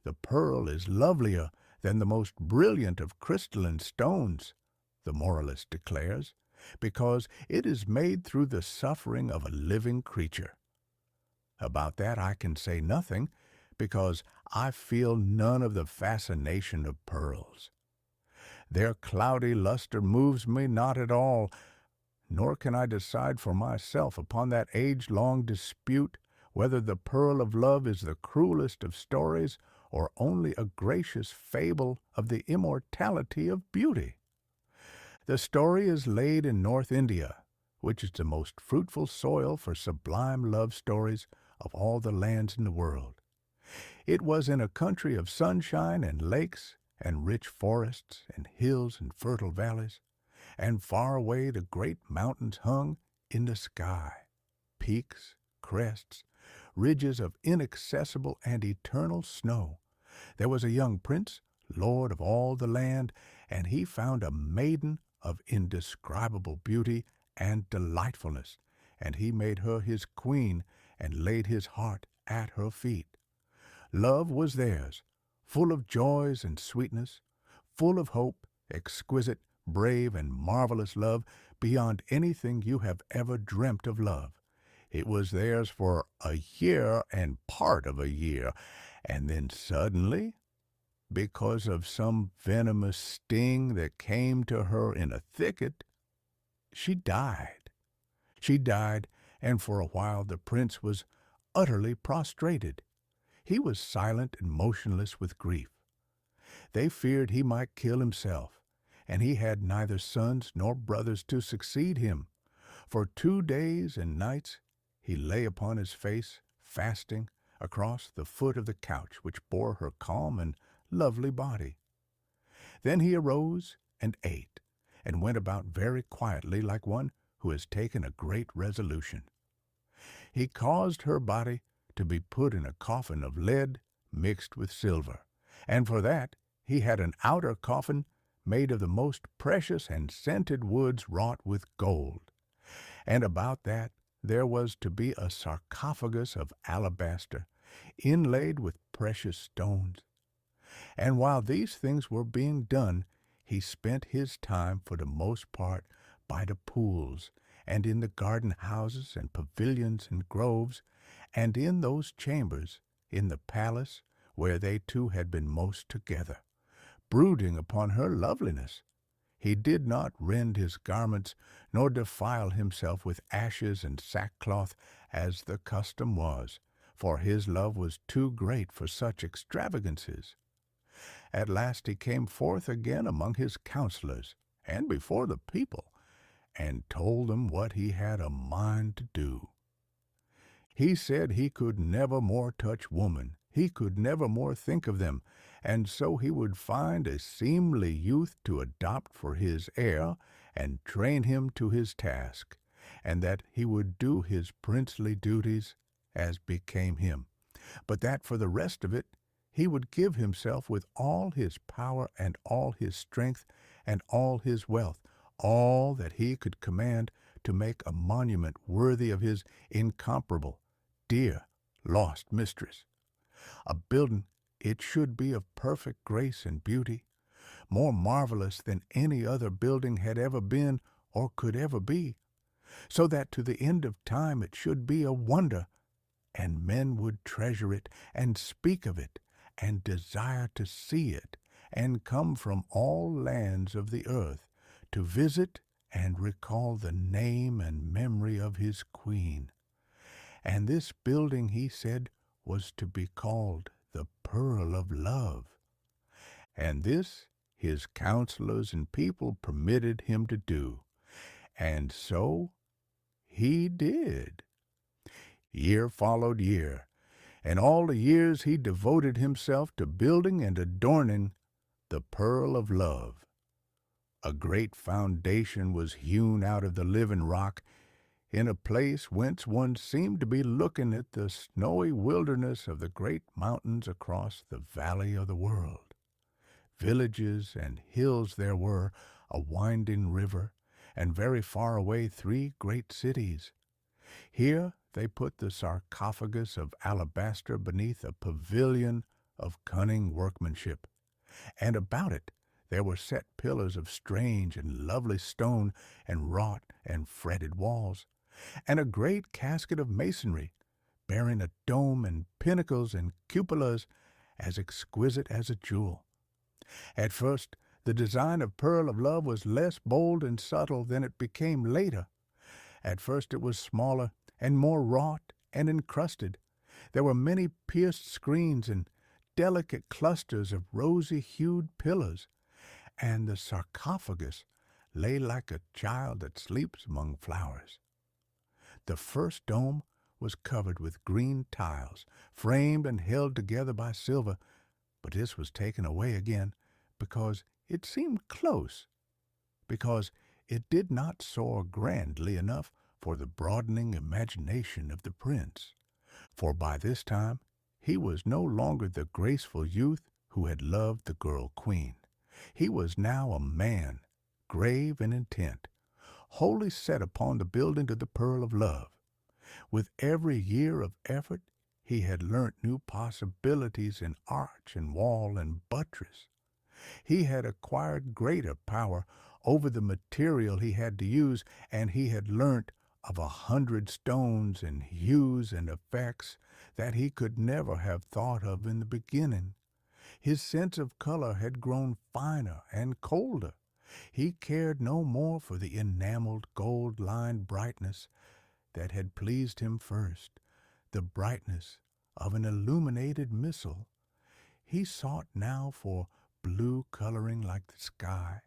The pearl is lovelier than the most brilliant of crystalline stones, the moralist declares, because it is made through the suffering of a living creature. About that I can say nothing, because I feel none of the fascination of pearls. Their cloudy luster moves me not at all, nor can I decide for myself upon that age-long dispute whether the pearl of love is the cruelest of stories or only a gracious fable of the immortality of beauty. The story is laid in North India, which is the most fruitful soil for sublime love stories of all the lands in the world. It was in a country of sunshine and lakes and rich forests and hills and fertile valleys, and far away the great mountains hung in the sky, peaks, crests, ridges of inaccessible and eternal snow. There was a young prince, lord of all the land, and he found a maiden of indescribable beauty and delightfulness, and he made her his queen and laid his heart at her feet. Love was theirs, full of joys and sweetness, full of hope, exquisite, brave, and marvelous love beyond anything you have ever dreamt of love. It was theirs for a year and part of a year, and then suddenly, because of some venomous sting that came to her in a thicket, she died. She died, and for a while the prince was utterly prostrated. He was silent and motionless with grief. They feared he might kill himself, and he had neither sons nor brothers to succeed him. For 2 days and nights he lay upon his face, fasting, across the foot of the couch which bore her calm and lovely body. Then he arose and ate, and went about very quietly like one who has taken a great resolution. He caused her body to be put in a coffin of lead mixed with silver, and for that he had an outer coffin made of the most precious and scented woods wrought with gold. And about that there was to be a sarcophagus of alabaster, inlaid with precious stones. And while these things were being done, he spent his time for the most part by the pools, and in the garden houses and pavilions and groves, and in those chambers in the palace where they two had been most together, brooding upon her loveliness. He did not rend his garments, nor defile himself with ashes and sackcloth, as the custom was, for his love was too great for such extravagances. At last he came forth again among his counselors, and before the people, and told them what he had a mind to do. He said he could never more touch woman, he could never more think of them, and so he would find a seemly youth to adopt for his heir, and train him to his task, and that he would do his princely duties as became him, but that for the rest of it he would give himself with all his power and all his strength and all his wealth, all that he could command, to make a monument worthy of his incomparable, dear, lost mistress. A building, it should be of perfect grace and beauty, more marvelous than any other building had ever been or could ever be, so that to the end of time it should be a wonder, and men would treasure it and speak of it and desire to see it, and come from all lands of the earth to visit and recall the name and memory of his queen. And this building, he said, was to be called the Pearl of Love. And this his counselors and people permitted him to do. And so he did. Year followed year, and all the years he devoted himself to building and adorning the Pearl of Love. A great foundation was hewn out of the living rock, in a place whence one seemed to be looking at the snowy wilderness of the great mountains across the valley of the world. Villages and hills there were, a winding river, and very far away 3 great cities. Here they put the sarcophagus of alabaster beneath a pavilion of cunning workmanship, and about it there were set pillars of strange and lovely stone, and wrought and fretted walls, and a great casket of masonry, bearing a dome and pinnacles and cupolas as exquisite as a jewel. At first, the design of Pearl of Love was less bold and subtle than it became later. At first it was smaller and more wrought and encrusted. There were many pierced screens and delicate clusters of rosy-hued pillars, and the sarcophagus lay like a child that sleeps among flowers. The first dome was covered with green tiles, framed and held together by silver, but this was taken away again because it seemed close, because it did not soar grandly enough for the broadening imagination of the prince. For by this time he was no longer the graceful youth who had loved the girl queen. He was now a man, grave and intent, wholly set upon the building of the Pearl of Love. With every year of effort he had learnt new possibilities in arch and wall and buttress. He had acquired greater power over the material he had to use, and he had learnt of 100 stones and hues and effects that he could never have thought of in the beginning. His sense of color had grown finer and colder. He cared no more for the enameled gold-lined brightness that had pleased him first, the brightness of an illuminated missal. He sought now for blue coloring like the sky,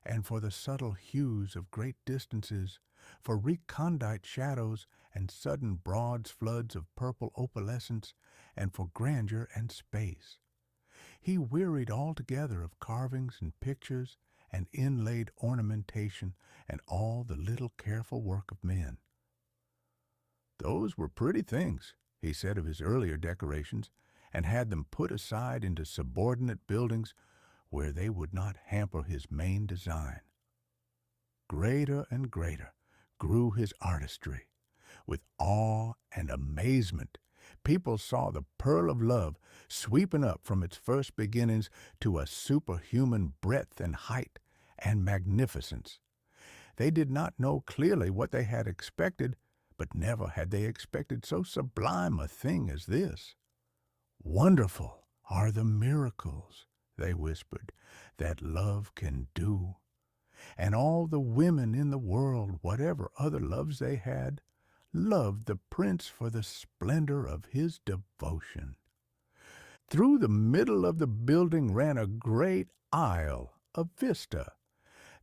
and for the subtle hues of great distances, for recondite shadows and sudden broad floods of purple opalescence, and for grandeur and space. He wearied altogether of carvings and pictures and inlaid ornamentation and all the little careful work of men. Those were pretty things, he said of his earlier decorations, and had them put aside into subordinate buildings where they would not hamper his main design. Greater and greater grew his artistry. With awe and amazement, people saw the Pearl of Love sweeping up from its first beginnings to a superhuman breadth and height and magnificence. They did not know clearly what they had expected, but never had they expected so sublime a thing as this. "Wonderful are the miracles," they whispered, "that love can do." And all the women in the world, whatever other loves they had, loved the prince for the splendor of his devotion. Through the middle of the building ran a great aisle, a vista,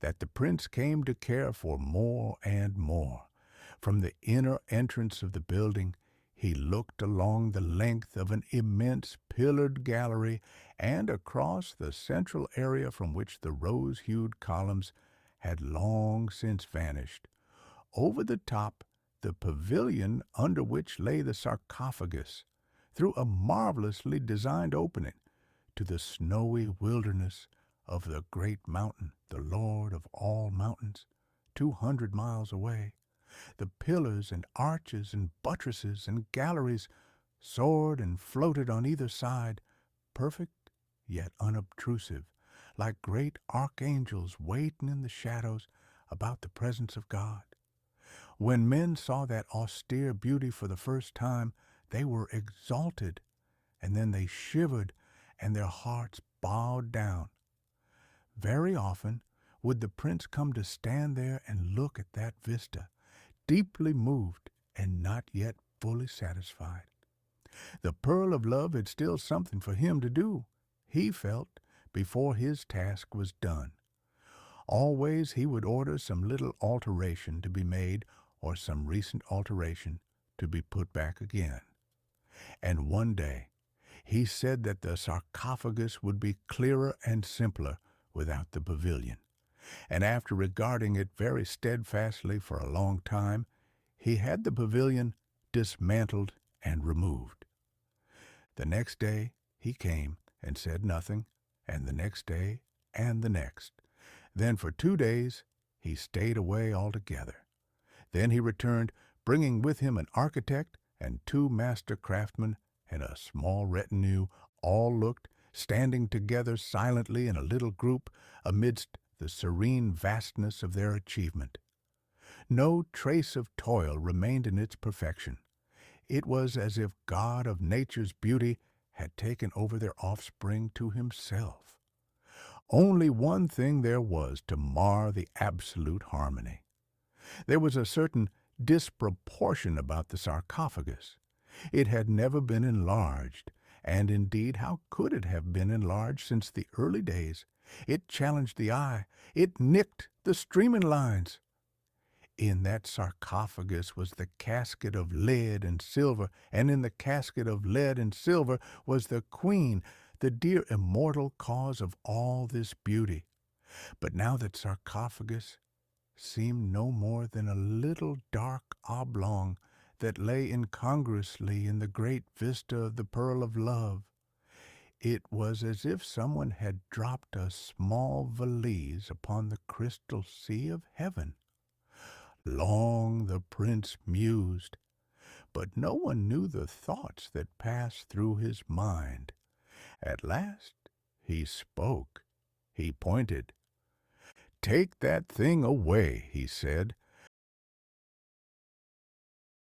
that the prince came to care for more and more. From the inner entrance of the building, he looked along the length of an immense pillared gallery and across the central area from which the rose-hued columns had long since vanished. Over the top, the pavilion under which lay the sarcophagus, through a marvelously designed opening, to the snowy wilderness of the great mountain, the Lord of all mountains, 200 miles away. The pillars and arches and buttresses and galleries soared and floated on either side, perfect yet unobtrusive, like great archangels waiting in the shadows about the presence of God. When men saw that austere beauty for the first time, they were exalted, and then they shivered, and their hearts bowed down. Very often would the prince come to stand there and look at that vista, deeply moved and not yet fully satisfied. The Pearl of Love had still something for him to do, he felt, before his task was done. Always he would order some little alteration to be made, or some recent alteration to be put back again. And one day he said that the sarcophagus would be clearer and simpler without the pavilion. And after regarding it very steadfastly for a long time, he had the pavilion dismantled and removed. The next day he came and said nothing, and the next day and the next. Then for 2 days he stayed away altogether. Then he returned, bringing with him an architect and 2 master craftsmen and a small retinue, All looked, standing together silently in a little group amidst the serene vastness of their achievement. No trace of toil remained in its perfection. It was as if God of nature's beauty had taken over their offspring to himself. Only one thing there was to mar the absolute harmony. There was a certain disproportion about the sarcophagus. It had never been enlarged, and indeed how could it have been enlarged since the early days? It challenged the eye. It nicked the streaming lines. In that sarcophagus was the casket of lead and silver, and in the casket of lead and silver was the queen, the dear immortal cause of all this beauty. But now that sarcophagus seemed no more than a little dark oblong that lay incongruously in the great vista of the pearl of love. It was as if someone had dropped a small valise upon the crystal sea of heaven. Long the prince mused, but no one knew the thoughts that passed through his mind. At last he spoke. He pointed. "Take that thing away," he said.